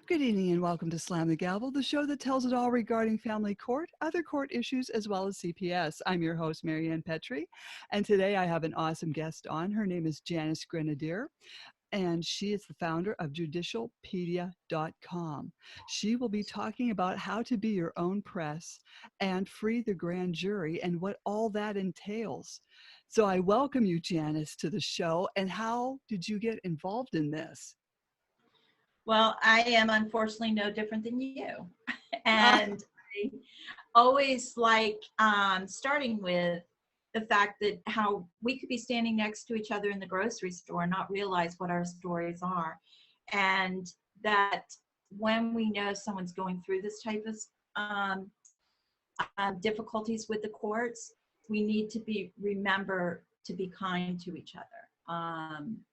Good evening and welcome to Slam the Gavel, the show that tells it all regarding family court, other court issues, as well as CPS. I'm your host, Marianne Petrie, and today I have an awesome guest on. Her name is Janice Grenadier, and she is the founder of judicialpedia.com. She will be talking about how to be your own press and free the grand jury and what all that entails. So I welcome you, Janice, to the show. And how did you get involved in this? Well, I am unfortunately no different than you. And I always like starting with the fact that how we could be standing next to each other in the grocery store and not realize what our stories are. And that when we know someone's going through this type of difficulties with the courts, we need to remember to be kind to each other.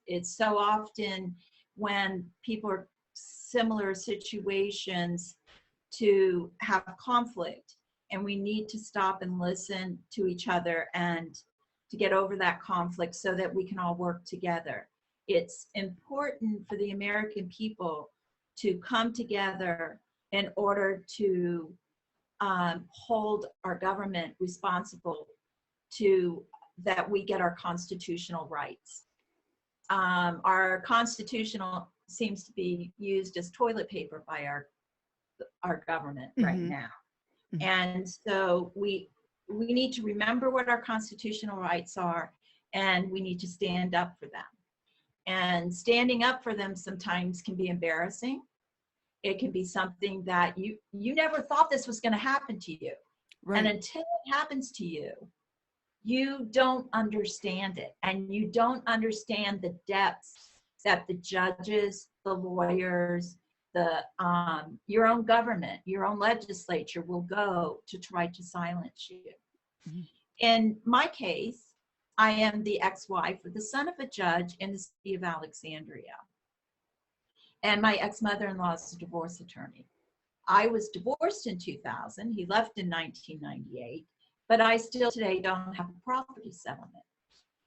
It's so often when people are similar situations to have conflict, and we need to stop and listen to each other and to get over that conflict so that we can all work together. It's important for the American people to come together in order to hold our government responsible to that we get our constitutional rights. Our constitutional seems to be used as toilet paper by our government right now. And so we need to remember what our constitutional rights are, and we need to stand up for them. And standing up for them sometimes can be embarrassing. It can be something that you never thought this was going to happen to you. Right. And until it happens to you, you don't understand it, and you don't understand the depths that the judges, the lawyers, your own government, your own legislature will go to try to silence you. In my case, I am the ex-wife of the son of a judge in the city of Alexandria. And my ex-mother-in-law is a divorce attorney. I was divorced in 2000. He left in 1998. But I still today don't have a property settlement.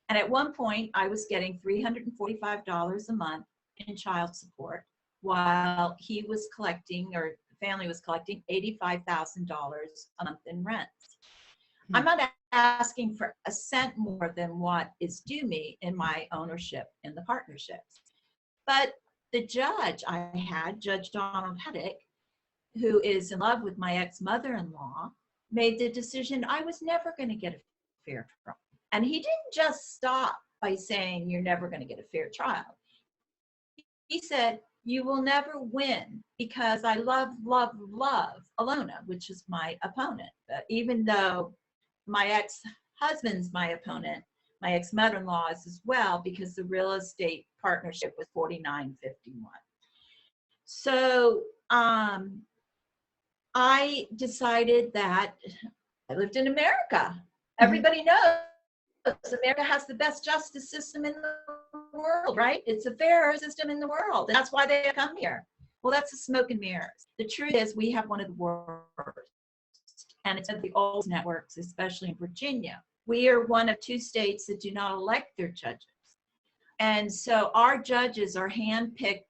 And at one point, I was getting $345 a month in child support while he was collecting, or the family was collecting, $85,000 a month in rent. I'm not asking for a cent more than what is due me in my ownership in the partnerships. But the judge I had, Judge Donald Heddick, who is in love with my ex-mother-in-law, made the decision I was never going to get a fair trial. And he didn't just stop by saying you're never going to get a fair trial. He said, you will never win because I love Alona, which is my opponent. Even though my ex-husband's my opponent, my ex-mother-in-law is as well, because the real estate partnership was 49-51. So I decided that I lived in America. Everybody knows America has the best justice system in the world, right? It's a fair system in the world. And that's why they come here. Well, that's a smoke and mirrors. The truth is we have one of the worst. And it's at the old networks, especially in Virginia. We are one of 2 states that do not elect their judges. And so our judges are handpicked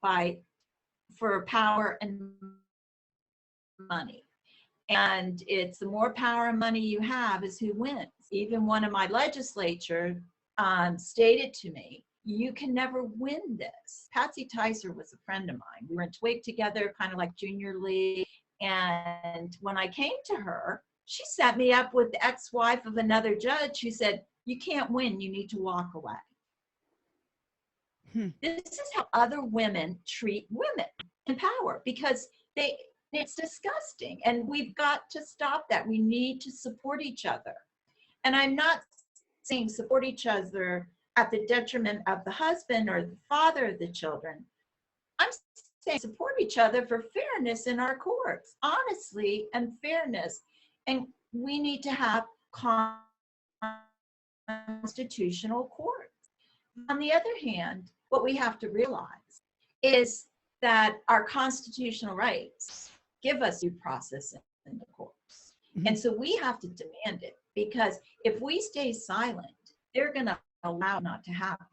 for power and money. And it's the more power and money you have is who wins. Even one of my legislature stated to me, you can never win this. Patsy Ticer was a friend of mine. We were in Twig together, kind of like junior league. And when I came to her, she set me up with the ex-wife of another judge who said, you can't win, you need to walk away. This is how other women treat women in power, because it's disgusting, and we've got to stop that. We need to support each other. And I'm not saying support each other at the detriment of the husband or the father of the children. I'm saying support each other for fairness in our courts, honestly, and fairness. And we need to have constitutional courts. On the other hand, what we have to realize is that our constitutional rights give us due process in the courts. And so we have to demand it, because if we stay silent, they're going to allow it not to happen.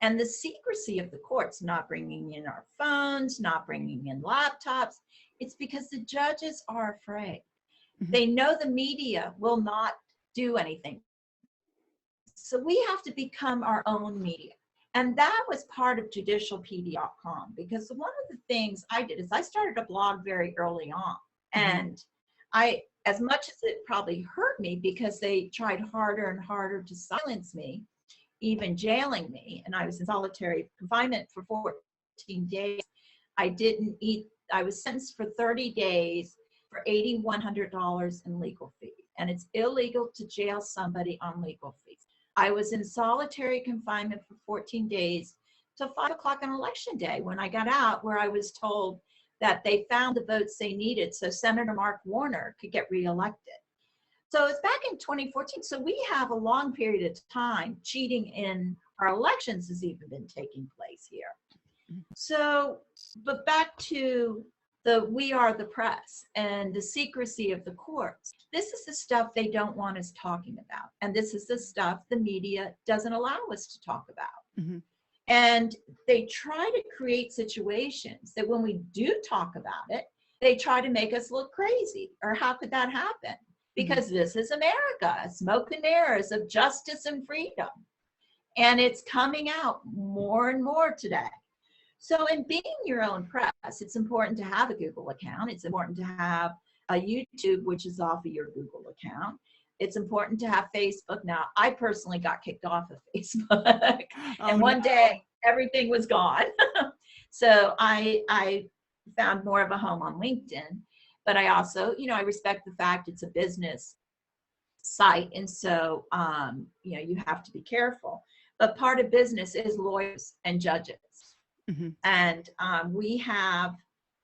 And the secrecy of the courts, not bringing in our phones, not bringing in laptops, it's because the judges are afraid. Mhm. They know the media will not do anything. So we have to become our own media. And that was part of judicialpd.com, because one of the things I did is I started a blog very early on. And as much as it probably hurt me because they tried harder and harder to silence me, even jailing me, and I was in solitary confinement for 14 days. I didn't eat. I was sentenced for 30 days for $8,100 in legal fees. And it's illegal to jail somebody on legal fees. I was in solitary confinement for 14 days till 5 o'clock on election day when I got out, where I was told that they found the votes they needed so Senator Mark Warner could get reelected. So it's back in 2014. So we have a long period of time cheating in our elections has even been taking place here. So, but back to we are the press and the secrecy of the courts. This is the stuff they don't want us talking about. And this is the stuff the media doesn't allow us to talk about. And they try to create situations that when we do talk about it, they try to make us look crazy. Or how could that happen? Because this is America, smoke and mirrors of justice and freedom. And it's coming out more and more today. So in being your own press, it's important to have a Google account. It's important to have a YouTube, which is off of your Google account. It's important to have Facebook. Now, I personally got kicked off of Facebook. And one day, everything was gone. So I found more of a home on LinkedIn. But I also, I respect the fact it's a business site. And so, you have to be careful. But part of business is lawyers and judges. And we have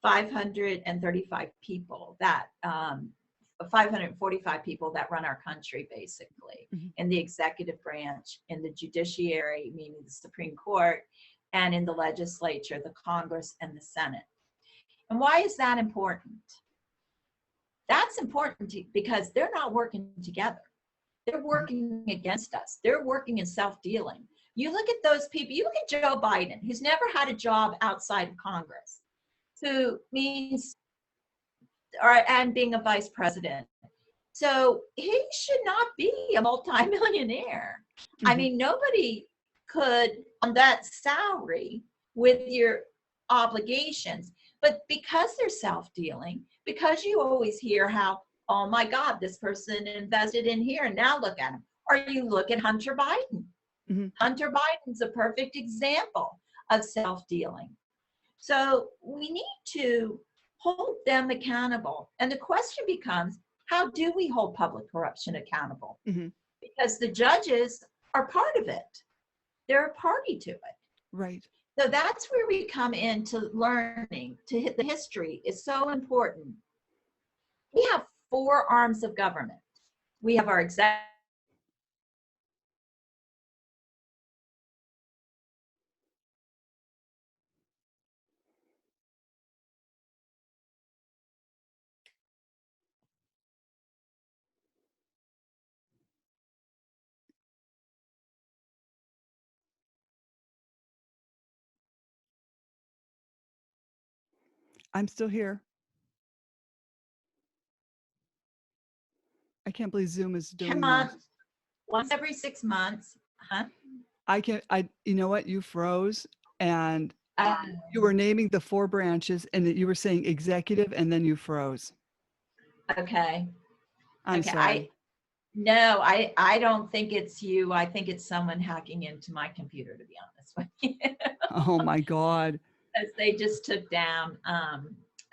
535 people that, 545 people that run our country, basically, in the executive branch, in the judiciary, meaning the Supreme Court, and in the legislature, the Congress, and the Senate. And why is that important? That's important because they're not working together. They're working against us. They're working in self-dealing. You look at those people, you look at Joe Biden, who's never had a job outside of Congress, who means, and being a vice president. So he should not be a multimillionaire. I mean, nobody could, on that salary, with your obligations, but because they're self-dealing, because you always hear how, oh my God, this person invested in here and now look at him. Or you look at Hunter Biden. Hunter Biden's a perfect example of self-dealing. So we need to hold them accountable. And the question becomes, how do we hold public corruption accountable? Because the judges are part of it. They're a party to it. Right. So that's where we come into learning. To hit the history is so important. We have 4 arms of government. We have our executive. I'm still here. I can't believe Zoom is doing that. Once every 6 months. You know what? You froze and you were naming the 4 branches and that you were saying executive and then you froze. Okay. I'm sorry. I don't think it's you. I think it's someone hacking into my computer, to be honest with you. Oh my God. Because they just took down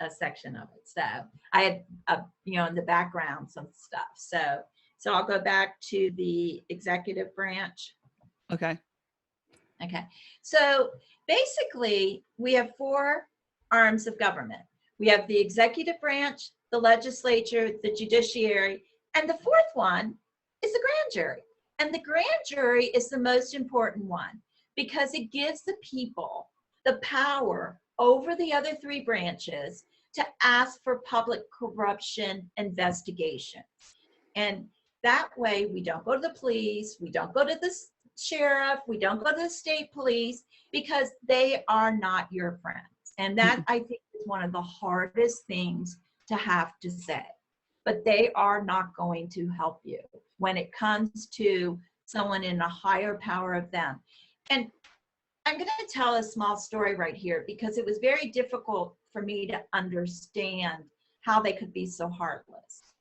a section of it. So I had, in the background, some stuff. So I'll go back to the executive branch. Okay. So basically, we have 4 arms of government. We have the executive branch, the legislature, the judiciary, and the 4th one is the grand jury. And the grand jury is the most important one because it gives the people the power over the other 3 branches to ask for public corruption investigations. And that way, we don't go to the police, we don't go to the sheriff, we don't go to the state police, because they are not your friends. And that, I think, is one of the hardest things to have to say. But they are not going to help you when it comes to someone in a higher power of them. And I'm going to tell a small story right here, because it was very difficult for me to understand how they could be so heartless.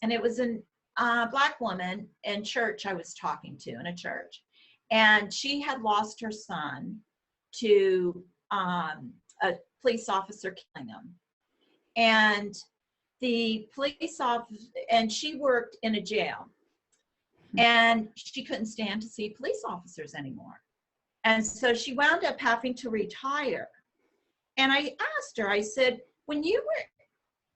And it was a Black woman in church I was talking to, in a church. And she had lost her son to a police officer killing him. And the police officer, and she worked in a jail, and she couldn't stand to see police officers anymore. And so she wound up having to retire. And I asked her, I said, when you were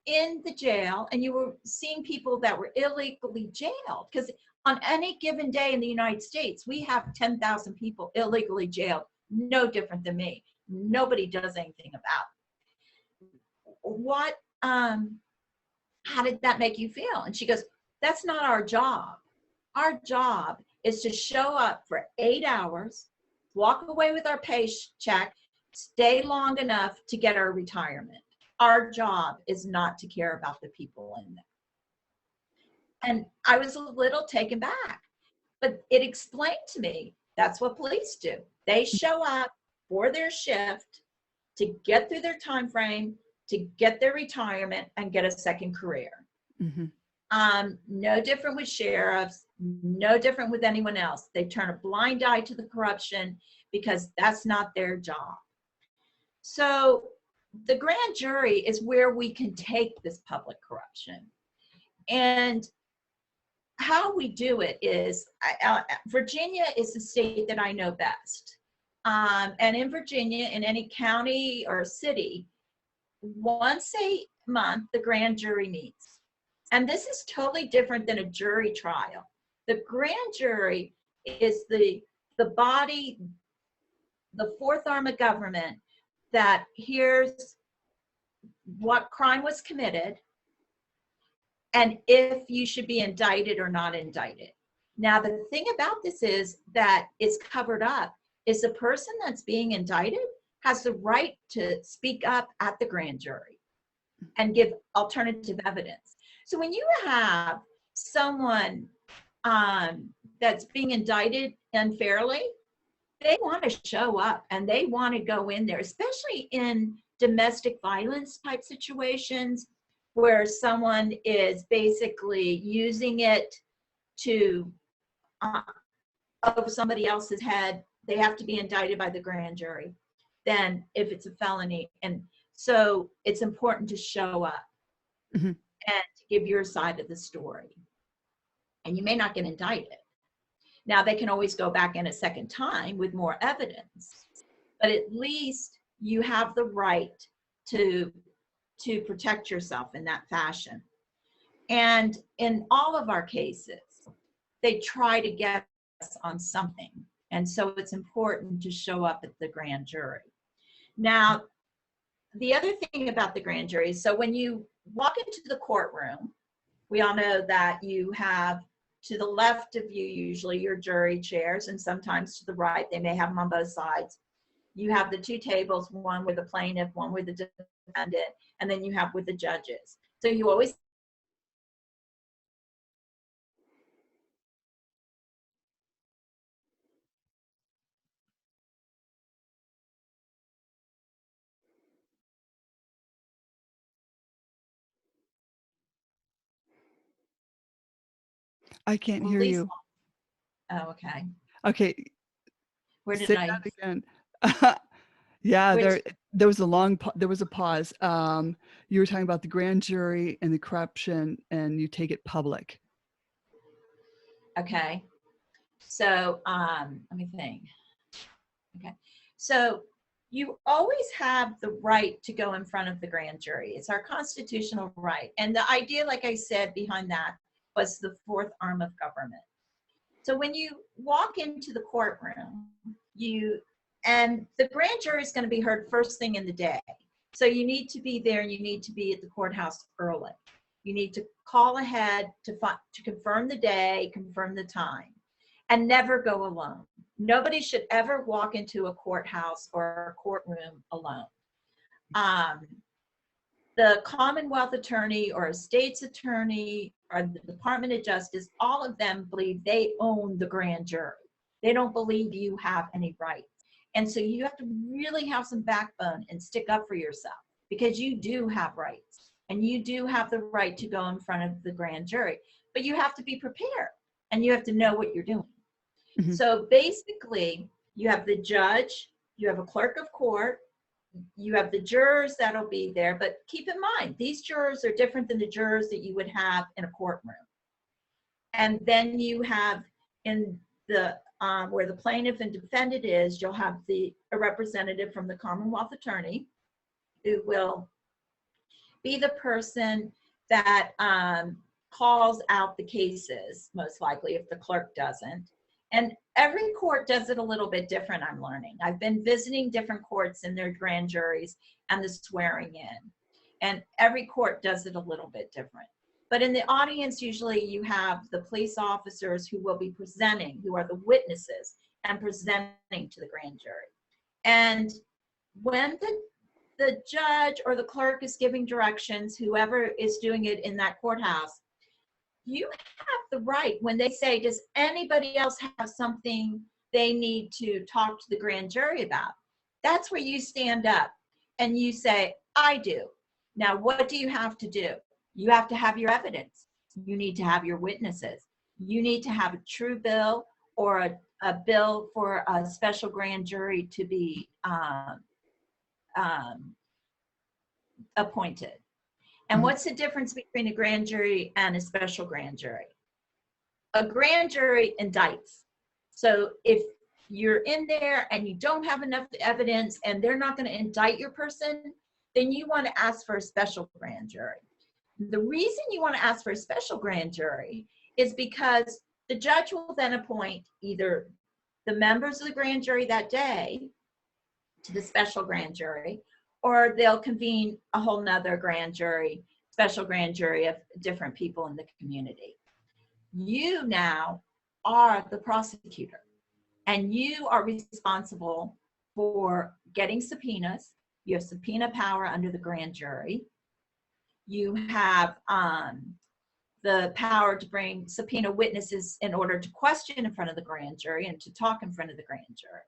in the jail and you were seeing people that were illegally jailed, because on any given day in the United States, we have 10,000 people illegally jailed, no different than me. Nobody does anything about it. What, how did that make you feel? And she goes, that's not our job. Our job is to show up for 8 hours, walk away with our paycheck, stay long enough to get our retirement. Our job is not to care about the people in there. And I was a little taken back, but it explained to me that's what police do. They show up for their shift to get through their time frame, to get their retirement and get a second career. Mm-hmm. No different with sheriffs, no different with anyone else. They turn a blind eye to the corruption because that's not their job. So the grand jury is where we can take this public corruption. And how we do it is, Virginia is the state that I know best. And in Virginia, in any county or city, once a month, the grand jury meets. And this is totally different than a jury trial. The grand jury is the body, the fourth arm of government that hears what crime was committed and if you should be indicted or not indicted. Now, the thing about this is that it's covered up, is the person that's being indicted has the right to speak up at the grand jury and give alternative evidence. So when you have someone that's being indicted unfairly, they want to show up and they want to go in there, especially in domestic violence type situations where someone is basically using it to over somebody else's head. They have to be indicted by the grand jury. Then if it's a felony, and so it's important to show up and to give your side of the story. And you may not get indicted. Now they can always go back in a second time with more evidence, but at least you have the right to protect yourself in that fashion. And in all of our cases, they try to get us on something. And so it's important to show up at the grand jury. Now, the other thing about the grand jury is, so when you walk into the courtroom, we all know that you have to the left of you usually your jury chairs, and sometimes to the right, they may have them on both sides. You have the two tables, one with the plaintiff, one with the defendant, and then you have with the judges. So you always I can't hear police. you. Oh, okay. Okay, Where did say I? that again. Yeah, Which, there was a there was a pause. You were talking about the grand jury and the corruption, and you take it public. okay. So let me think. Okay. So you always have the right to go in front of the grand jury. It's our constitutional right. And the idea, like I said, behind that was the fourth arm of government. So when you walk into the courtroom, and the grand jury is going to be heard first thing in the day. So you need to be there and you need to be at the courthouse early. You need to call ahead to confirm the day, confirm the time, and never go alone. Nobody should ever walk into a courthouse or a courtroom alone. The Commonwealth attorney or a state's attorney or the Department of Justice, all of them believe they own the grand jury. They don't believe you have any rights. And so you have to really have some backbone and stick up for yourself, because you do have rights and you do have the right to go in front of the grand jury, but you have to be prepared and you have to know what you're doing. Mhm. So basically, you have the judge, you have a clerk of court, you have the jurors that'll be there, but keep in mind, these jurors are different than the jurors that you would have in a courtroom. And then you have in the, where the plaintiff and defendant is, you'll have a representative from the Commonwealth attorney who will be the person that calls out the cases, most likely, if the clerk doesn't. And every court does it a little bit different, I'm learning. I've been visiting different courts in their grand juries and the swearing in. And every court does it a little bit different. But in the audience, usually you have the police officers who will be presenting, who are the witnesses, and presenting to the grand jury. And when the judge or the clerk is giving directions, whoever is doing it in that courthouse, you have the right, when they say, does anybody else have something they need to talk to the grand jury about? That's where you stand up and you say, I do. Now, what do you have to do? You have to have your evidence. You need to have your witnesses. You need to have a true bill or a bill for a special grand jury to be appointed. And what's the difference between a grand jury and a special grand jury? A grand jury indicts. So if you're in there and you don't have enough evidence and they're not going to indict your person, then you want to ask for a special grand jury. The reason you want to ask for a special grand jury is because the judge will then appoint either the members of the grand jury that day to the special grand jury, or they'll convene a whole nother grand jury, special grand jury of different people in the community. You now are the prosecutor, and you are responsible for getting subpoenas. You have subpoena power under the grand jury. You have the power to bring subpoena witnesses in order to question in front of the grand jury and to talk in front of the grand jury.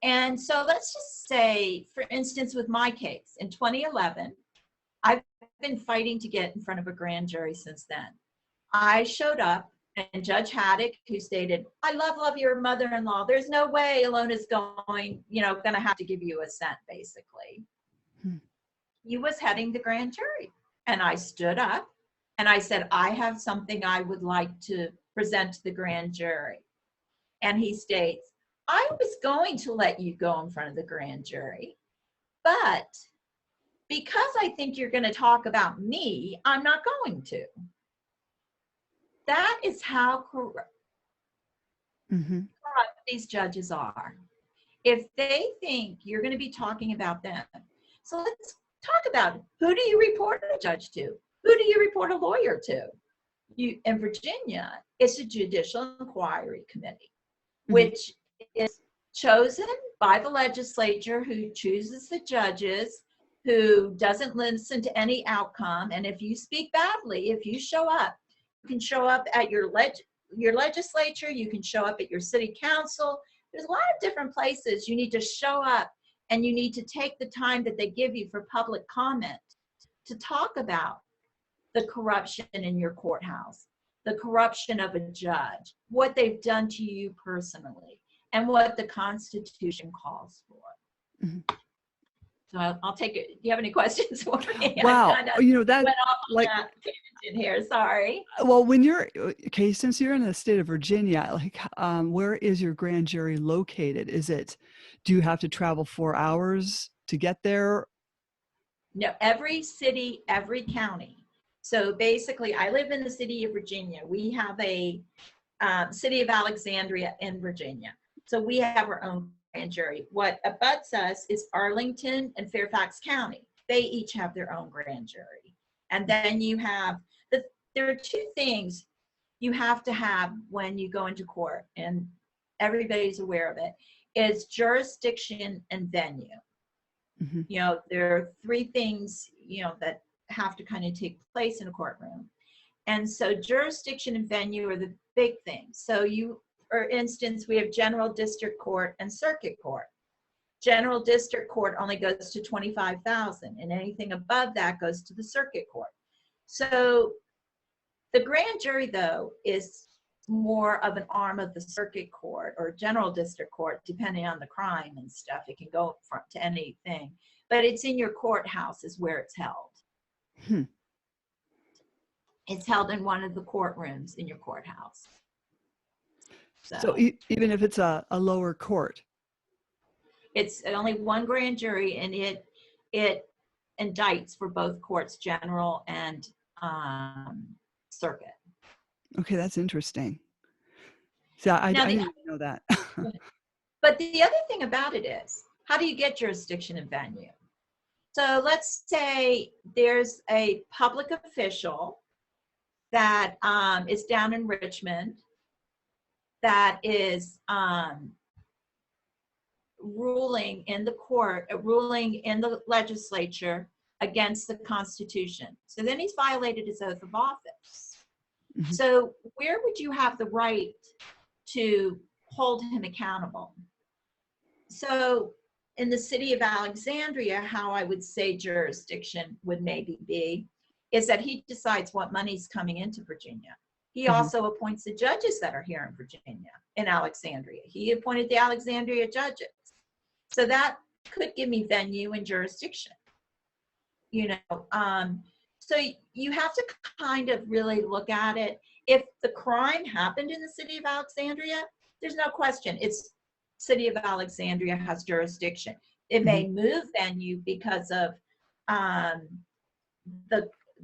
And so let's just say, for instance, with my case in 2011, I've been fighting to get in front of a grand jury since then. I showed up and Judge Haddock, who stated, I love your mother-in-law. There's no way Alona's going to have to give you a cent, basically. He was heading the grand jury. And I stood up and I said, I have something I would like to present to the grand jury. And he states, I was going to let you go in front of the grand jury, but because I think you're going to talk about me, I'm not going to. That is how corrupt these judges are. If they think you're going to be talking about them. So let's talk about it. Who do you report a judge to? Who do you report a lawyer to? In Virginia, it's a Judicial Inquiry Committee, which is chosen by the legislature, who chooses the judges, who doesn't listen to any outcome. And if you speak badly, if you show up, you can show up at your legislature, you can show up at your city council. There's a lot of different places you need to show up, and you need to take the time that they give you for public comment to talk about the corruption in your courthouse, the corruption of a judge, what they've done to you personally, and what the Constitution calls for. So I'll take it. Do you have any questions for me? Wow, that went off like in here. Sorry. Well, when you're okay, since you're in the state of Virginia, like, where is your grand jury located? Do you have to travel 4 hours to get there? No, every city, every county. So basically, I live in the city of Virginia. We have a city of Alexandria in Virginia. So we have our own grand jury. What abuts us is Arlington and Fairfax County. They each have their own grand jury. And then you have, there are two things you have to have when you go into court. And everybody's aware of it, is jurisdiction and venue. Mhm. You know, there are three things, you know, that have to kind of take place in a courtroom. And so jurisdiction and venue are the big things. So you, for instance, we have general district court and circuit court. General district court only goes to 25,000, and anything above that goes to the circuit court. So the grand jury, though, is more of an arm of the circuit court or general district court, depending on the crime and stuff. It can go to anything, but it's in your courthouse is where it's held. Hmm. It's held in one of the courtrooms in your courthouse. So even if it's a lower court? It's only one grand jury, and it indicts for both courts, general and circuit. Okay, that's interesting. So I didn't even know that. But the other thing about it is, how do you get jurisdiction and venue? So let's say there's a public official that is down in Richmond that is ruling in the court, ruling in the legislature against the Constitution. So then he's violated his oath of office. Mm-hmm. So where would you have the right to hold him accountable? So in the city of Alexandria, how I would say jurisdiction would maybe be is that he decides what money's coming into Virginia. He mm-hmm. also appoints the judges that are here in Virginia, in Alexandria. He appointed the Alexandria judges. So that could give me venue and jurisdiction, you know. So you have to kind of really look at it. If the crime happened in the city of Alexandria, there's no question. It's city of Alexandria has jurisdiction. It may mm-hmm. move venue because of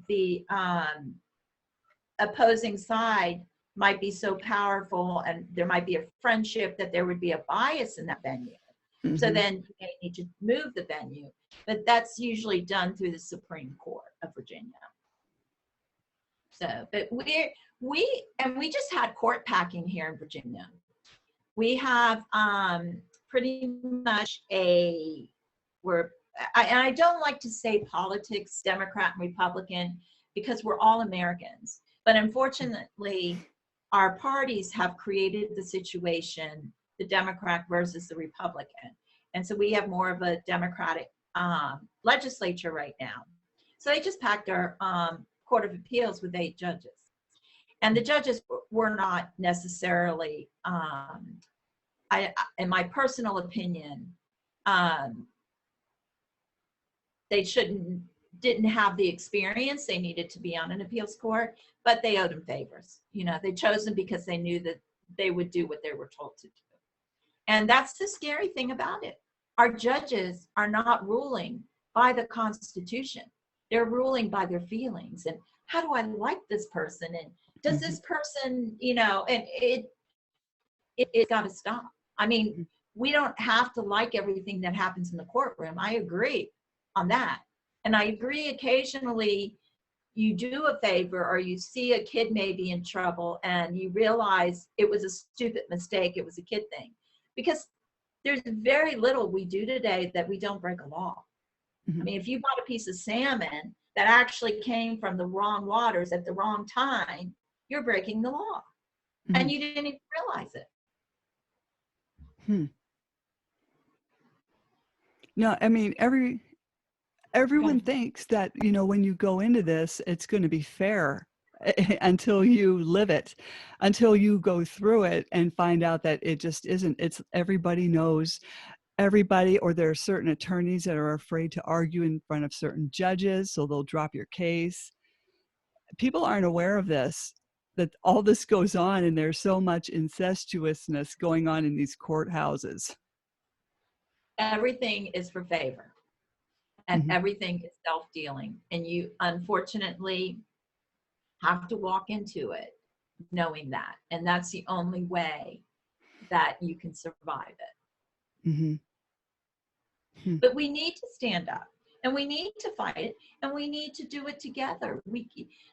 the opposing side might be so powerful, and there might be a friendship that there would be a bias in that venue. Mm-hmm. So then you may need to move the venue, but that's usually done through the Supreme Court of Virginia. So, but we just had court packing here in Virginia. We have pretty much and I don't like to say politics, Democrat and Republican, because we're all Americans. But unfortunately, our parties have created the situation, the Democrat versus the Republican. And so we have more of a Democratic legislature right now. So they just packed our Court of Appeals with 8 judges. And the judges were not necessarily, in my personal opinion, they didn't have the experience. They needed to be on an appeals court, but they owed them favors. You know, they chose them because they knew that they would do what they were told to do. And that's the scary thing about it. Our judges are not ruling by the Constitution. They're ruling by their feelings. And how do I like this person? And does this person, you know, and it's got to stop. I mean, we don't have to like everything that happens in the courtroom. I agree on that. And I agree occasionally you do a favor or you see a kid maybe in trouble and you realize it was a stupid mistake. It was a kid thing. Because there's very little we do today that we don't break a law. Mm-hmm. I mean, if you bought a piece of salmon that actually came from the wrong waters at the wrong time, you're breaking the law. Mm-hmm. And you didn't even realize it. No, I mean, everyone thinks that, you know, when you go into this, it's going to be fair until you live it, until you go through it and find out that it just isn't. It's everybody knows everybody, or there are certain attorneys that are afraid to argue in front of certain judges, so they'll drop your case. People aren't aware of this, that all this goes on, and there's so much incestuousness going on in these courthouses. Everything is for favor, and mm-hmm. everything is self-dealing, and you unfortunately have to walk into it knowing that, and that's the only way that you can survive it. Mm-hmm. But we need to stand up, and we need to fight it, and we need to do it together.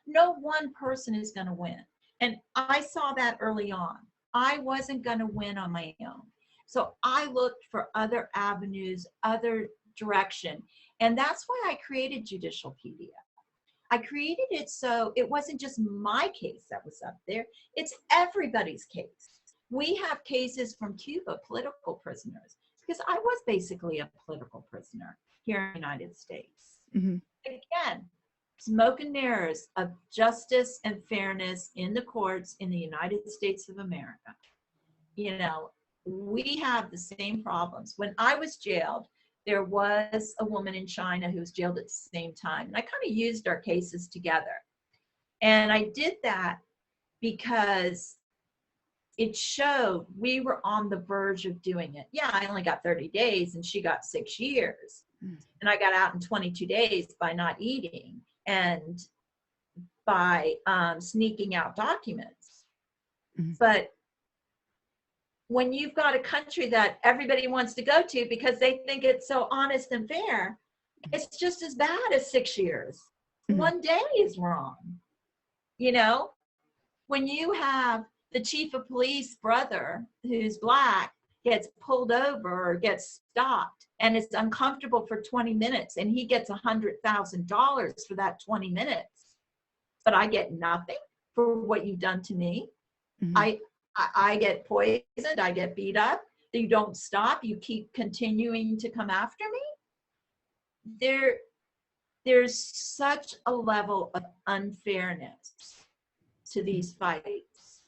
No one person is going to win, and I saw that early on. I wasn't going to win on my own. So I looked for other avenues, other direction. And that's why I created Judicialpedia. I created it so it wasn't just my case that was up there, it's everybody's case. We have cases from Cuba, political prisoners, because I was basically a political prisoner here in the United States. Mm-hmm. Again, smoke and mirrors of justice and fairness in the courts in the United States of America. You know, we have the same problems. When I was jailed, there was a woman in China who was jailed at the same time. And I kind of used our cases together. And I did that because it showed we were on the verge of doing it. Yeah, I only got 30 days and she got 6 years. And I got out in 22 days by not eating and by sneaking out documents. Mm-hmm. But when you've got a country that everybody wants to go to because they think it's so honest and fair, it's just as bad as 6 years. Mm-hmm. 1 day is wrong. You know, when you have the chief of police brother who's black gets pulled over or gets stopped and it's uncomfortable for 20 minutes and he gets $100,000 for that 20 minutes, but I get nothing for what you've done to me. Mm-hmm. I get poisoned, I get beat up, you don't stop, you keep continuing to come after me. There's such a level of unfairness to these fights.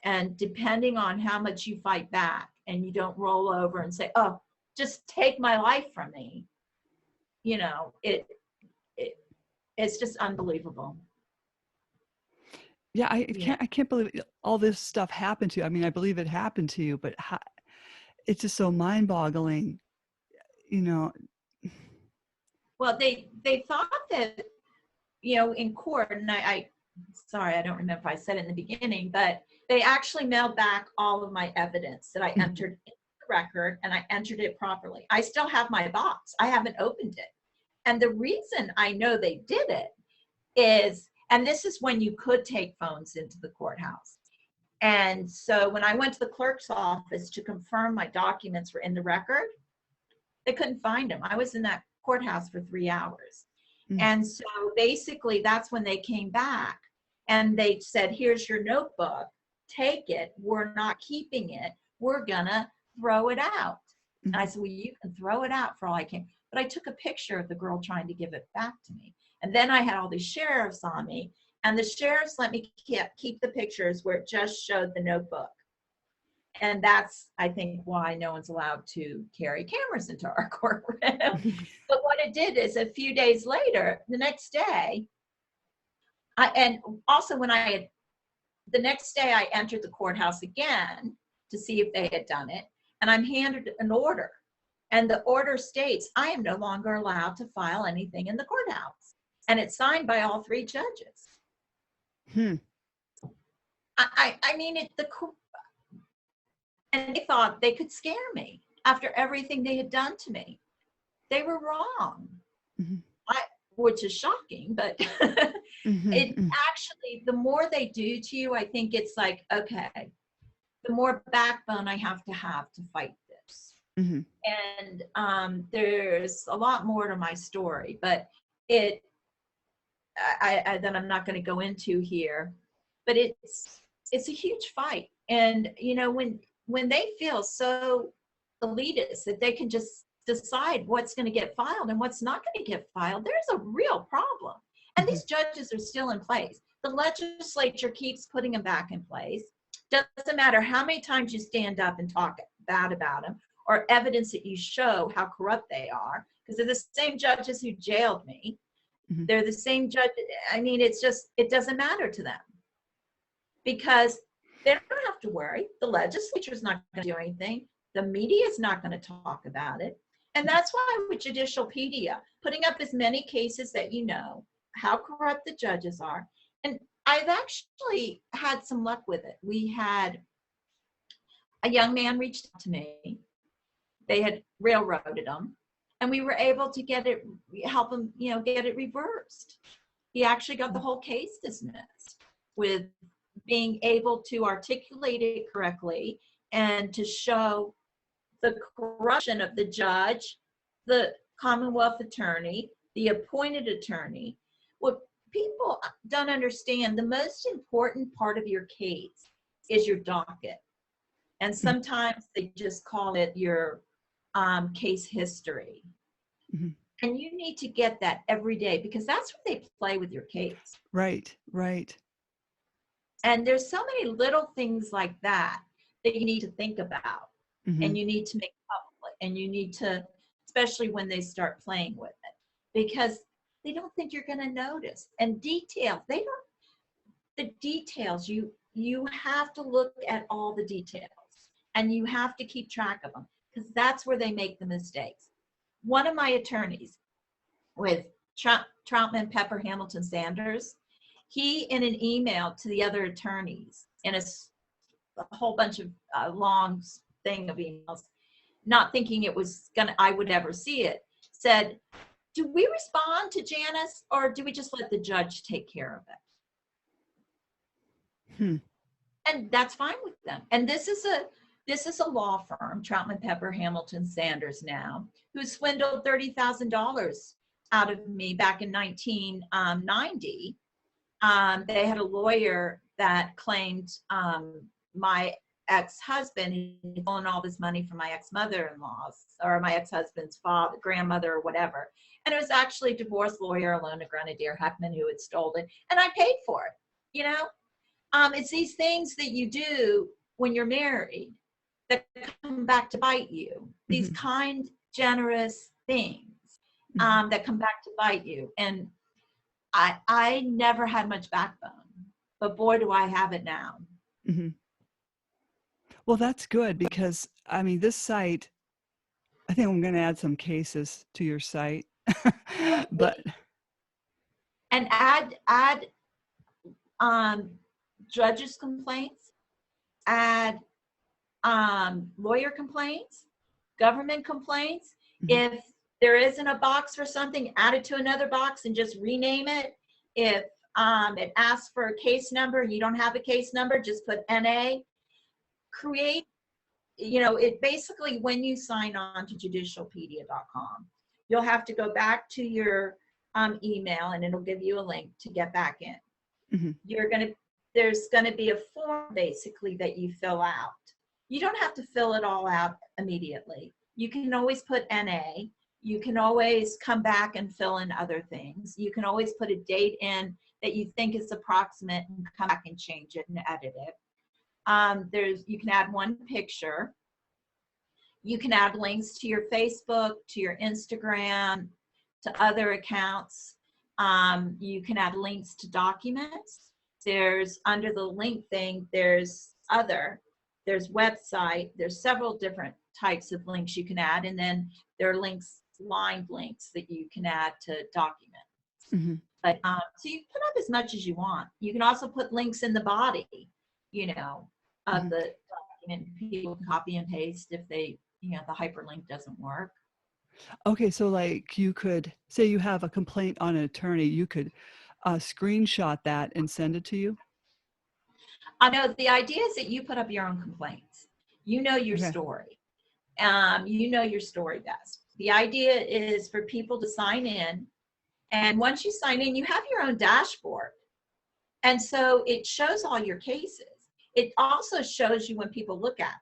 And depending on how much you fight back and you don't roll over and say, oh, just take my life from me, you know, it's just unbelievable. Yeah, I can't believe all this stuff happened to you. I mean, I believe it happened to you, but it's just so mind-boggling, you know. Well, they thought that, you know, in court, and I sorry, I don't remember if I said it in the beginning, but they actually mailed back all of my evidence that I entered in the record, and I entered it properly. I still have my box. I haven't opened it. And the reason I know they did it is, and this is when you could take phones into the courthouse. And so when I went to the clerk's office to confirm my documents were in the record, they couldn't find them. I was in that courthouse for 3 hours. Mm-hmm. And so basically that's when they came back and they said, here's your notebook, take it. We're not keeping it. We're gonna throw it out. Mm-hmm. And I said, well, you can throw it out for all I can. But I took a picture of the girl trying to give it back to me. And then I had all these sheriffs on me, and the sheriffs let me keep the pictures where it just showed the notebook. And that's, I think, why no one's allowed to carry cameras into our courtroom. But what it did is a few days later, the next day, the next day I entered the courthouse again to see if they had done it, and I'm handed an order. And the order states, I am no longer allowed to file anything in the courthouse. And it's signed by all 3 judges. I mean, and they thought they could scare me after everything they had done to me. They were wrong, mm-hmm. Which is shocking, but mm-hmm. It actually, the more they do to you, I think it's like, okay, the more backbone I have to fight this. Mm-hmm. And there's a lot more to my story, but that I'm not going to go into here, but it's a huge fight. And, you know, when they feel so elitist that they can just decide what's going to get filed and what's not going to get filed, there's a real problem. And these judges are still in place. The legislature keeps putting them back in place. Doesn't matter how many times you stand up and talk bad about them or evidence that you show how corrupt they are, because they're the same judges who jailed me. Mm-hmm. They're the same judge. I mean, it doesn't matter to them because they don't have to worry. The legislature is not going to do anything. The media is not going to talk about it. And that's why with Judicialpedia, putting up as many cases that you know, how corrupt the judges are. And I've actually had some luck with it. We had a young man reached out to me. They had railroaded him. And we were able to help him, get it reversed. He actually got the whole case dismissed with being able to articulate it correctly and to show the corruption of the judge, the Commonwealth attorney, the appointed attorney. What people don't understand, the most important part of your case is your docket. And sometimes they just call it your case history. Mm-hmm. And you need to get that every day because that's where they play with your case. Right, right. And there's so many little things like that that you need to think about. Mm-hmm. And you need to make public, and you need to, especially when they start playing with it, because they don't think you're going to notice. And details, the details, you have to look at all the details, and you have to keep track of them, because that's where they make the mistakes. One of my attorneys with Troutman, Pepper, Hamilton, Sanders, he, in an email to the other attorneys, in a whole bunch of long thing of emails, not thinking it was I would ever see it, said, do we respond to Janice, or do we just let the judge take care of it? And that's fine with them. And this is a law firm, Troutman, Pepper, Hamilton, Sanders now, who swindled $30,000 out of me back in 1990. They had a lawyer that claimed my ex-husband had stolen all this money from my ex-mother-in-law's, or my ex-husband's father, grandmother, or whatever. And it was actually a divorce lawyer, Alona Grenadier Heckman, who had stolen, and I paid for it. It's these things that you do when you're married that come back to bite you. These kind, generous things that come back to bite you. And I never had much backbone, but boy, do I have it now. Mm-hmm. Well, that's good, because I mean, this site, I think I'm going to add some cases to your site. But and add judges' complaints, add lawyer complaints, government complaints. If there isn't a box for something, add it to another box and just rename it. If it asks for a case number and you don't have a case number, just put NA. Create, it basically, when you sign on to judicialpedia.com, you'll have to go back to your email, and it'll give you a link to get back in. There's going to be a form basically that you fill out. You don't have to fill it all out immediately. You can always put NA. You can always come back and fill in other things. You can always put a date in that you think is approximate and come back and change it and edit it. You can add one picture. You can add links to your Facebook, to your Instagram, to other accounts. You can add links to documents. There's, under the link thing, there's website, there's several different types of links you can add, and then there are links, lined links that you can add to documents. But so you put up as much as you want. You can also put links in the body, of the document. People can copy and paste if they, the hyperlink doesn't work. Okay, so like, you could say you have a complaint on an attorney, you could screenshot that and send it to you? I know the idea is that you put up your own complaints. You know your story. You know your story best. The idea is for people to sign in, and once you sign in, you have your own dashboard. And so it shows all your cases. It also shows you when people look at it.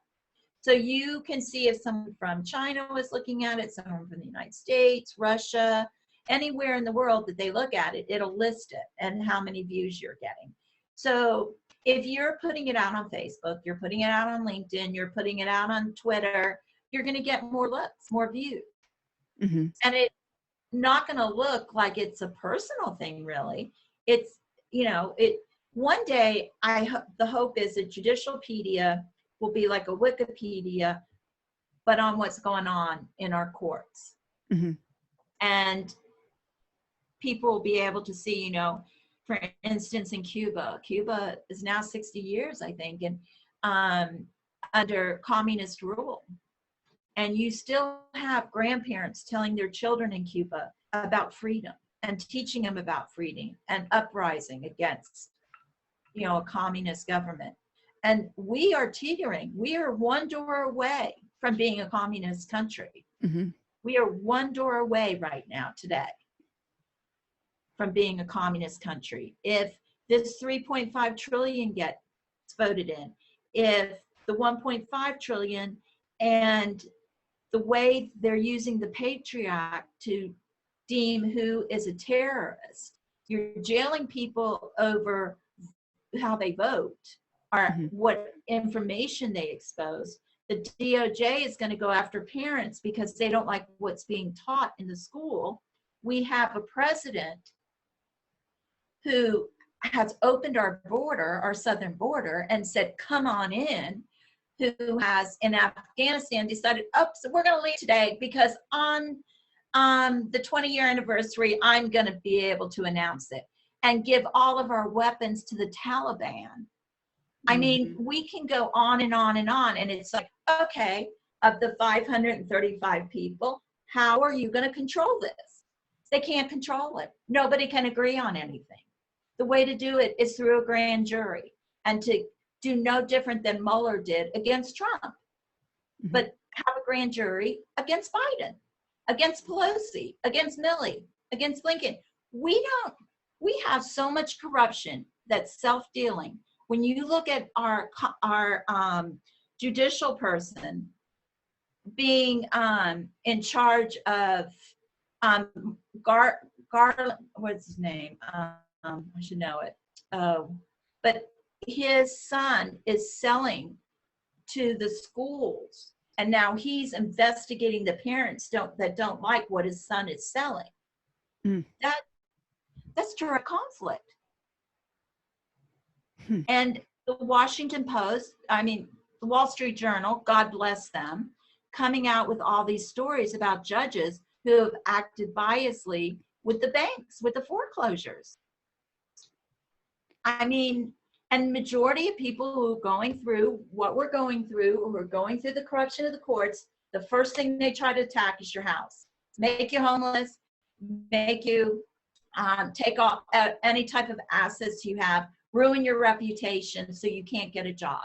So you can see if someone from China was looking at it, someone from the United States, Russia, anywhere in the world that they look at it, it'll list it and how many views you're getting. So if you're putting it out on Facebook, you're putting it out on LinkedIn, you're putting it out on Twitter, you're going to get more looks, more views. And it's not going to look like it's a personal thing, really. It's, one day, the hope is that Judicialpedia will be like a Wikipedia, but on what's going on in our courts. And people will be able to see, for instance, in Cuba is now 60 years, I think, and under communist rule. And you still have grandparents telling their children in Cuba about freedom and teaching them about freedom and uprising against a communist government. And we are teetering. We are one door away from being a communist country. Mm-hmm. We are one door away right now today from being a communist country. If this 3.5 trillion gets voted in, if the 1.5 trillion and the way they're using the Patriot Act to deem who is a terrorist, you're jailing people over how they vote or Mm-hmm. what information they expose. The DOJ is going to go after parents because they don't like what's being taught in the school. We have a president who has opened our border, our southern border, and said, come on in, who has in Afghanistan decided, oh, so we're going to leave today because on the 20-year anniversary, I'm going to be able to announce it and give all of our weapons to the Taliban. I mean, we can go on and on and on. And it's like, okay, of the 535 people, how are you going to control this? They can't control it. Nobody can agree on anything. The way to do it is through a grand jury and to do no different than Mueller did against Trump, but have a grand jury against Biden, against Pelosi, against Milley, against Lincoln. We have so much corruption that's self-dealing. When you look at our judicial person being in charge of what's his name? I should know it. But his son is selling to the schools, and now he's investigating the parents that don't like what his son is selling. That's direct conflict. And the Washington Post, the Wall Street Journal, God bless them, coming out with all these stories about judges who have acted biasly with the banks, with the foreclosures. And majority of people who are going through what we're going through, who are going through the corruption of the courts, the first thing they try to attack is your house. Make you homeless, make you take off any type of assets you have, ruin your reputation so you can't get a job.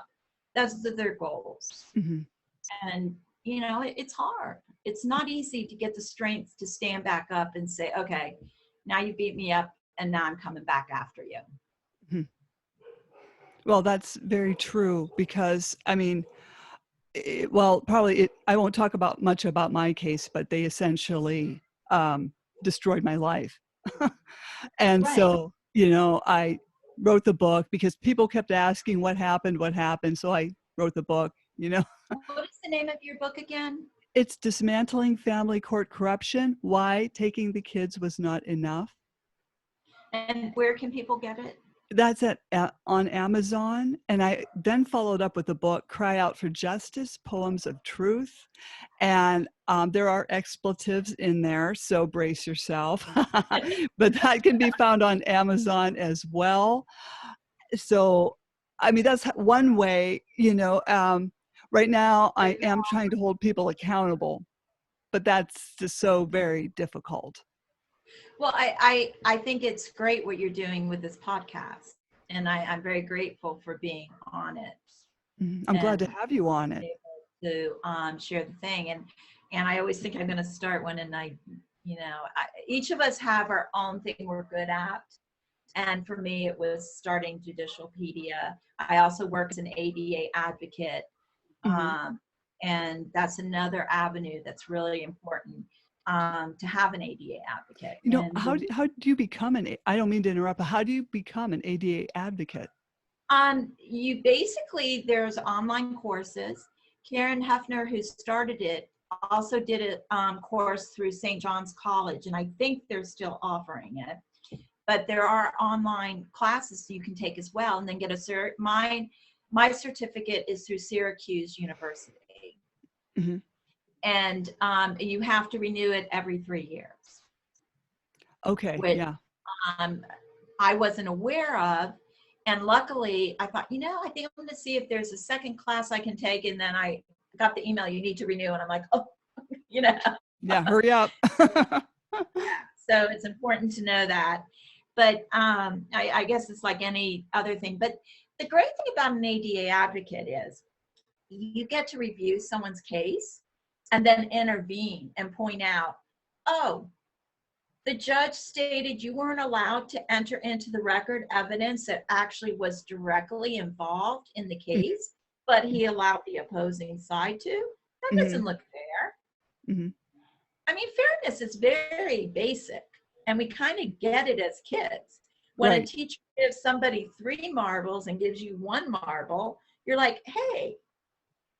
Those are their goals. And, it's hard. It's not easy to get the strength to stand back up and say, okay, now you beat me up and now I'm coming back after you. Well, that's very true because, I won't talk much about my case, but they essentially destroyed my life. And Right. so, I wrote the book because people kept asking what happened. So I wrote the book, What is the name of your book again? It's Dismantling Family Court Corruption, Why Taking the Kids Was Not Enough. And where can people get it? That's on Amazon. And I then followed up with the book, Cry Out for Justice, Poems of Truth. And there are expletives in there, so brace yourself. But that can be found on Amazon as well. So, that's one way, right now I am trying to hold people accountable, but that's just so very difficult. Well, I think it's great what you're doing with this podcast, and I'm very grateful for being on it. I'm glad to have you on it. To share the thing, and I always think I'm going to start one, and each of us have our own thing we're good at, and for me it was starting Judicialpedia. I also work as an ADA advocate, and that's another avenue that's really important. To have an ADA advocate. How do you become I don't mean to interrupt, but how do you become an ADA advocate? You basically, there's online courses. Karen Hefner, who started it, also did a course through St. John's College, and I think they're still offering it. But there are online classes you can take as well, and then get a cert. My certificate is through Syracuse University. And you have to renew it every 3 years. Okay, which, I wasn't aware of. And luckily, I thought, I think I'm going to see if there's a second class I can take. And then I got the email, you need to renew. And I'm like, oh, Yeah, hurry up. So it's important to know that. But I guess it's like any other thing. But the great thing about an ADA advocate is you get to review someone's case and then intervene and point out, oh, the judge stated you weren't allowed to enter into the record evidence that actually was directly involved in the case, but he allowed the opposing side to. That doesn't look fair. Mm-hmm. I mean, fairness is very basic, and we kind of get it as kids. When a Right. teacher gives somebody 3 marbles and gives you 1 marble, you're like, hey,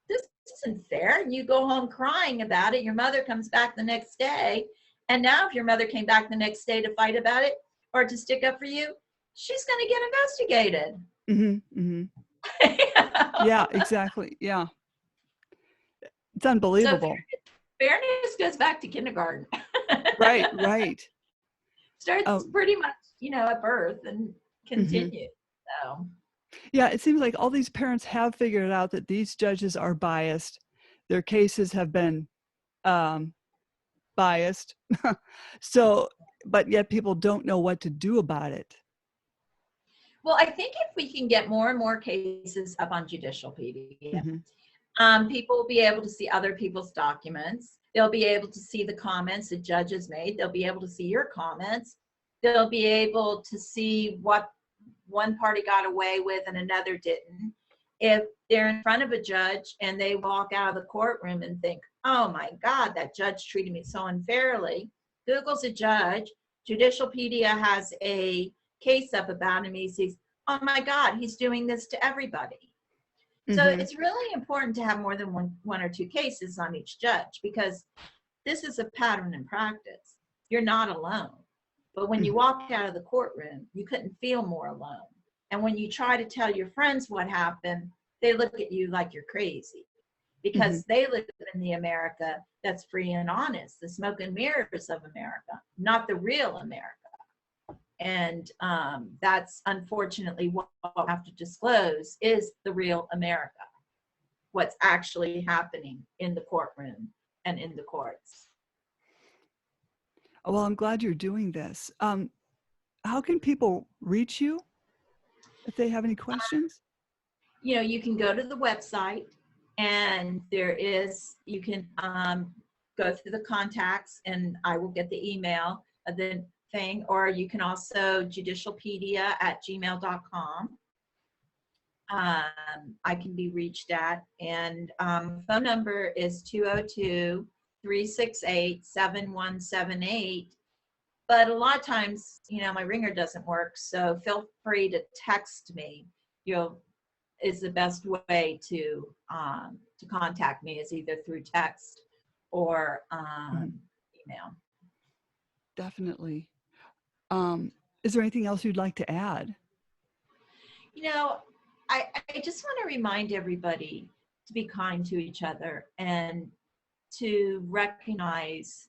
this isn't fair. And you go home crying about it. Your mother comes back the next day. And now if your mother came back the next day to fight about it or to stick up for you, she's going to get investigated. Mm-hmm. Mm-hmm. Yeah, exactly. Yeah. It's unbelievable. So fairness goes back to kindergarten. Right, right. Starts pretty much, at birth and continues. Mm-hmm. So. Yeah, it seems like all these parents have figured out that these judges are biased. Their cases have been biased. So, but yet people don't know what to do about it. Well, I think if we can get more and more cases up on Judicialpedia, people will be able to see other people's documents. They'll be able to see the comments the judges made. They'll be able to see your comments. They'll be able to see what one party got away with and another didn't. If they're in front of a judge and they walk out of the courtroom and think, oh my God, that judge treated me so unfairly, Google's a judge. Judicialpedia has a case up about him. He says, oh my God, he's doing this to everybody. So it's really important to have more than one or 2 cases on each judge, because this is a pattern in practice. You're not alone. But when you walk out of the courtroom, you couldn't feel more alone. And when you try to tell your friends what happened, they look at you like you're crazy, because they live in the America that's free and honest, the smoke and mirrors of America, not the real America. And that's unfortunately what we have to disclose is the real America, what's actually happening in the courtroom and in the courts. Well, I'm glad you're doing this. How can people reach you if they have any questions? You can go to the website, and you can go through the contacts, and I will get the email of the thing, or you can also judicialpedia@gmail.com. I can be reached at, and phone number is 202-368-7178. But a lot of times, my ringer doesn't work, so feel free to text me. Is the best way to contact me, is either through text or email. Definitely. Is there anything else you'd like to add? I just want to remind everybody to be kind to each other and to recognize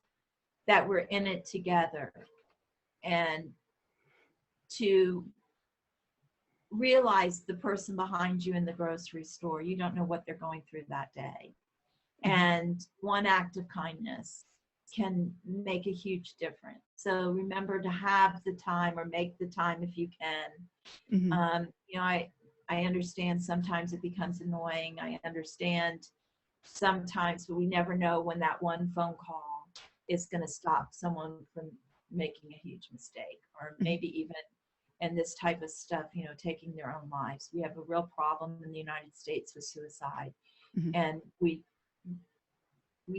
that we're in it together, and to realize the person behind you in the grocery store, you don't know what they're going through that day. And one act of kindness can make a huge difference. So remember to have the time, or make the time if you can. I understand sometimes it becomes annoying. I understand sometimes, but we never know when that one phone call is going to stop someone from making a huge mistake, or maybe even in this type of stuff, taking their own lives. We have a real problem in the United States with suicide, and we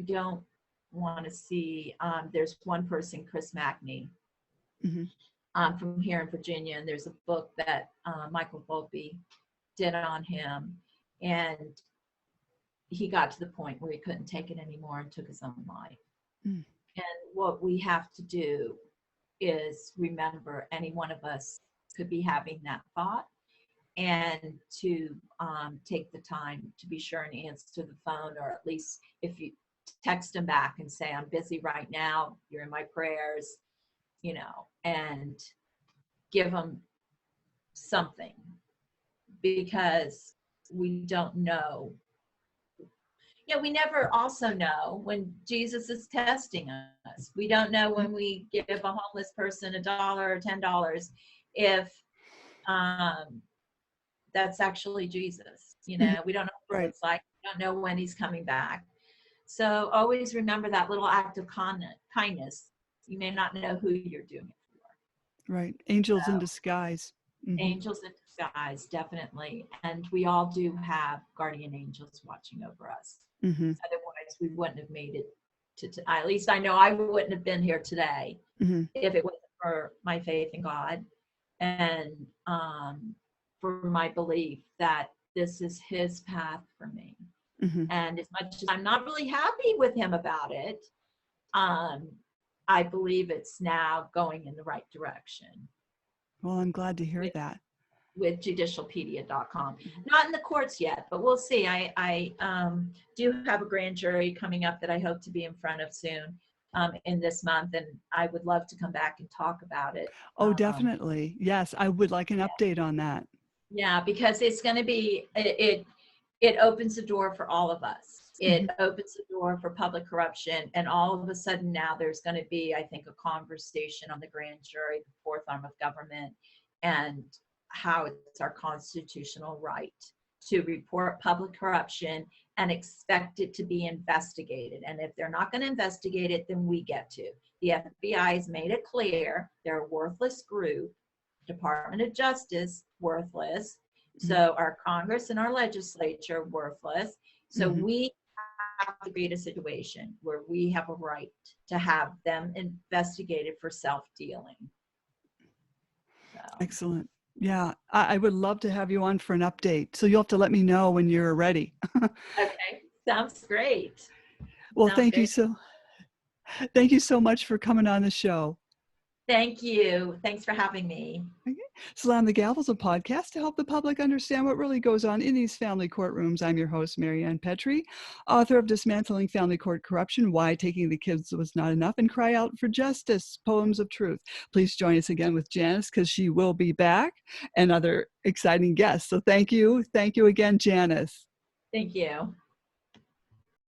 don't want to see. There's one person, Chris Mackney, from here in Virginia, and there's a book that Michael Volpe did on him, and he got to the point where he couldn't take it anymore and took his own life. And what we have to do is remember, any one of us could be having that thought, and to take the time to be sure and answer the phone, or at least if you text them back and say, I'm busy right now, you're in my prayers, and give them something, because we don't know. Yeah, we never also know when Jesus is testing us. We don't know when we give a homeless person $1 or $10 if um, that's actually Jesus. You Mhm. know, we don't know what he Right. looks like. We don't know when he's coming back. So always remember that little act of kindness. You may not know who you're doing it for. Right. Angels in So disguise. Hmm. angels in disguise, definitely. And we all do have guardian angels watching over us. Hmm. Otherwise, we wouldn't have made it at least I know I wouldn't have been here today Hmm. if it wasn't for my faith in God and for my belief that this is his path for me. Hmm. And as much as I'm not really happy with him about it, I believe it's now going in the right direction. Well, I'm glad to hear that. With judicialpedia.com. Not in the courts yet, but we'll see. I do have a grand jury coming up that I hope to be in front of soon in this month, and I would love to come back and talk about it. Oh, definitely. Yes, I would like an update on that. Yeah, because it's going to be, it opens the door for all of us. It Hmm. opens the door for public corruption. And all of a sudden now there's going to be, I think, a conversation on the grand jury, the fourth arm of government, and how it's our constitutional right to report public corruption and expect it to be investigated. And if they're not going to investigate it, then we get to. The FBI has made it clear they're a worthless group. Department of Justice, worthless. So our Congress and our legislature, worthless. So Hmm. we have to create a situation where we have a right to have them investigated for self-dealing. So. Excellent. Yeah, I would love to have you on for an update. So you'll have to let me know when you're ready. Okay, sounds great. Well, Sounds great. thank you so much for coming on the show. Thank you. Thanks for having me. Okay. Slam the Gavel is a podcast to help the public understand what really goes on in these family courtrooms. I'm your host, Marianne Petrie, author of Dismantling Family Court Corruption, Why Taking the Kids Was Not Enough, and Cry Out for Justice, Poems of Truth. Please join us again with Janice because she will be back and other exciting guests. So thank you. Thank you again, Janice. Thank you.